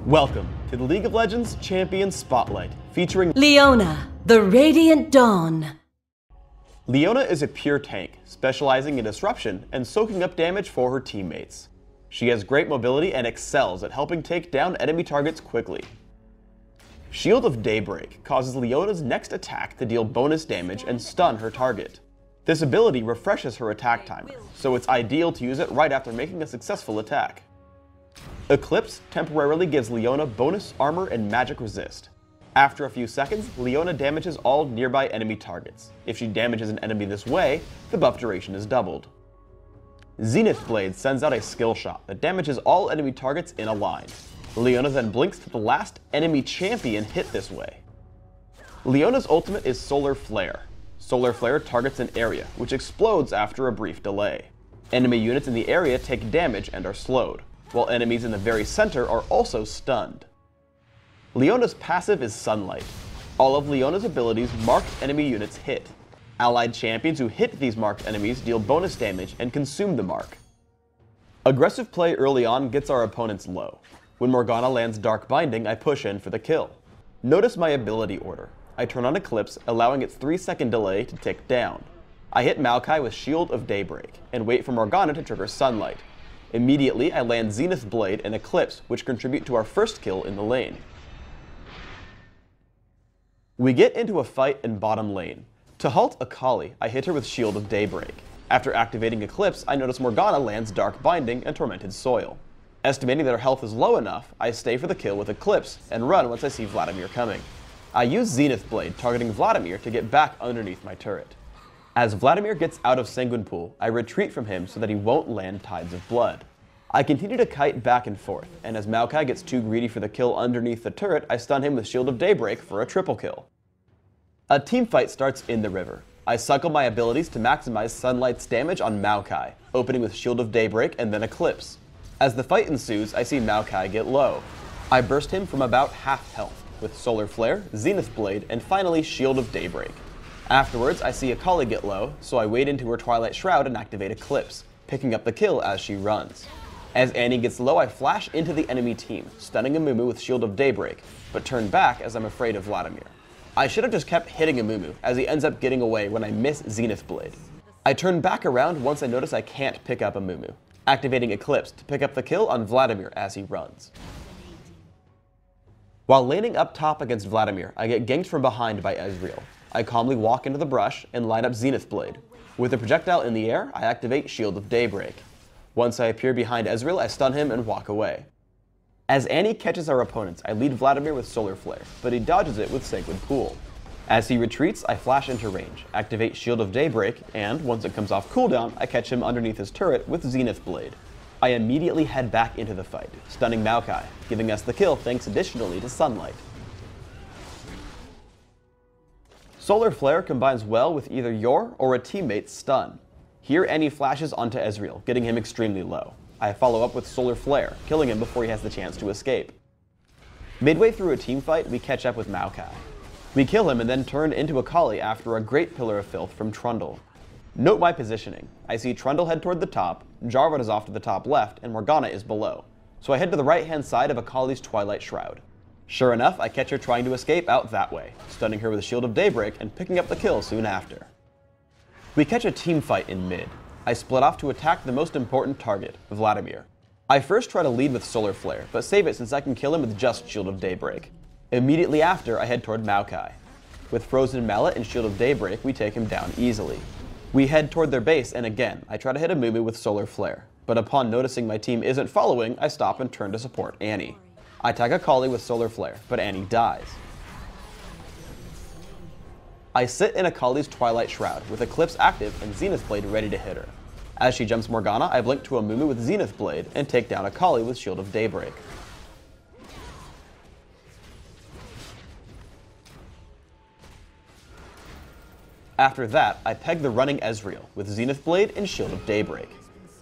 Welcome to the League of Legends Champion Spotlight, featuring Leona, the Radiant Dawn. Leona is a pure tank, specializing in disruption and soaking up damage for her teammates. She has great mobility and excels at helping take down enemy targets quickly. Shield of Daybreak causes Leona's next attack to deal bonus damage and stun her target. This ability refreshes her attack timer, so it's ideal to use it right after making a successful attack. Eclipse temporarily gives Leona bonus armor and magic resist. After a few seconds, Leona damages all nearby enemy targets. If she damages an enemy this way, the buff duration is doubled. Zenith Blade sends out a skill shot that damages all enemy targets in a line. Leona then blinks to the last enemy champion hit this way. Leona's ultimate is Solar Flare. Solar Flare targets an area, which explodes after a brief delay. Enemy units in the area take damage and are slowed, while enemies in the very center are also stunned. Leona's passive is Sunlight. All of Leona's abilities marked enemy units hit. Allied champions who hit these marked enemies deal bonus damage and consume the mark. Aggressive play early on gets our opponents low. When Morgana lands Dark Binding, I push in for the kill. Notice my ability order. I turn on Eclipse, allowing its 3-second delay to tick down. I hit Maokai with Shield of Daybreak, and wait for Morgana to trigger Sunlight. Immediately, I land Zenith Blade and Eclipse, which contribute to our first kill in the lane. We get into a fight in bottom lane. To halt Akali, I hit her with Shield of Daybreak. After activating Eclipse, I notice Morgana lands Dark Binding and Tormented Soil. Estimating that her health is low enough, I stay for the kill with Eclipse and run once I see Vladimir coming. I use Zenith Blade targeting Vladimir to get back underneath my turret. As Vladimir gets out of Sanguine Pool, I retreat from him so that he won't land Tides of Blood. I continue to kite back and forth, and as Maokai gets too greedy for the kill underneath the turret, I stun him with Shield of Daybreak for a triple kill. A teamfight starts in the river. I cycle my abilities to maximize Sunlight's damage on Maokai, opening with Shield of Daybreak and then Eclipse. As the fight ensues, I see Maokai get low. I burst him from about half health, with Solar Flare, Zenith Blade, and finally Shield of Daybreak. Afterwards, I see Akali get low, so I wade into her Twilight Shroud and activate Eclipse, picking up the kill as she runs. As Annie gets low, I flash into the enemy team, stunning Amumu with Shield of Daybreak, but turn back as I'm afraid of Vladimir. I should have just kept hitting Amumu, as he ends up getting away when I miss Zenith Blade. I turn back around once I notice I can't pick up Amumu, activating Eclipse to pick up the kill on Vladimir as he runs. While laning up top against Vladimir, I get ganked from behind by Ezreal. I calmly walk into the brush and line up Zenith Blade. With a projectile in the air, I activate Shield of Daybreak. Once I appear behind Ezreal, I stun him and walk away. As Annie catches our opponents, I lead Vladimir with Solar Flare, but he dodges it with Sanguine Pool. As he retreats, I flash into range, activate Shield of Daybreak, and once it comes off cooldown, I catch him underneath his turret with Zenith Blade. I immediately head back into the fight, stunning Maokai, giving us the kill thanks additionally to Sunlight. Solar Flare combines well with either your or a teammate's stun. Here Annie flashes onto Ezreal, getting him extremely low. I follow up with Solar Flare, killing him before he has the chance to escape. Midway through a teamfight, we catch up with Maokai. We kill him and then turn into Akali after a great Pillar of Filth from Trundle. Note my positioning. I see Trundle head toward the top, Jarvan is off to the top left, and Morgana is below. So I head to the right hand side of Akali's Twilight Shroud. Sure enough, I catch her trying to escape out that way, stunning her with Shield of Daybreak and picking up the kill soon after. We catch a team fight in mid. I split off to attack the most important target, Vladimir. I first try to lead with Solar Flare, but save it since I can kill him with just Shield of Daybreak. Immediately after, I head toward Maokai. With Frozen Mallet and Shield of Daybreak, we take him down easily. We head toward their base, and again, I try to hit Amumu with Solar Flare, but upon noticing my team isn't following, I stop and turn to support Annie. I tag Akali with Solar Flare, but Annie dies. I sit in Akali's Twilight Shroud with Eclipse active and Zenith Blade ready to hit her. As she jumps Morgana, I blink to Amumu with Zenith Blade and take down Akali with Shield of Daybreak. After that, I peg the running Ezreal with Zenith Blade and Shield of Daybreak.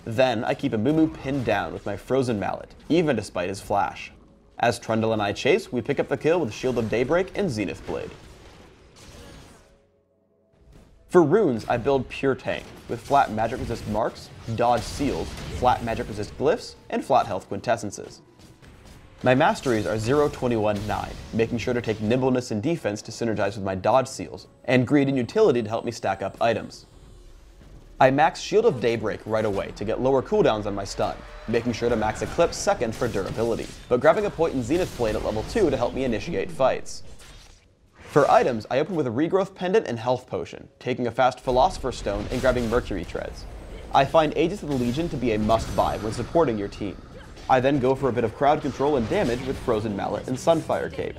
Then I keep Amumu pinned down with my Frozen Mallet, even despite his flash. As Trundle and I chase, we pick up the kill with Shield of Daybreak and Zenith Blade. For runes, I build Pure Tank, with flat magic resist marks, dodge seals, flat magic resist glyphs, and flat health quintessences. My masteries are 0, 21, 9, making sure to take nimbleness and defense to synergize with my dodge seals, and greed and utility to help me stack up items. I max Shield of Daybreak right away to get lower cooldowns on my stun, making sure to max Eclipse second for durability, but grabbing a point in Zenith Blade at level 2 to help me initiate fights. For items, I open with a Regrowth Pendant and Health Potion, taking a fast Philosopher's Stone and grabbing Mercury Treads. I find Aegis of the Legion to be a must-buy when supporting your team. I then go for a bit of crowd control and damage with Frozen Mallet and Sunfire Cape.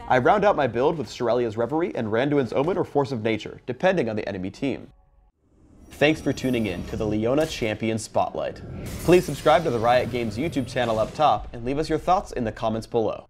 I round out my build with Shirelia's Reverie and Randuin's Omen or Force of Nature, depending on the enemy team. Thanks for tuning in to the Leona Champion Spotlight. Please subscribe to the Riot Games YouTube channel up top and leave us your thoughts in the comments below.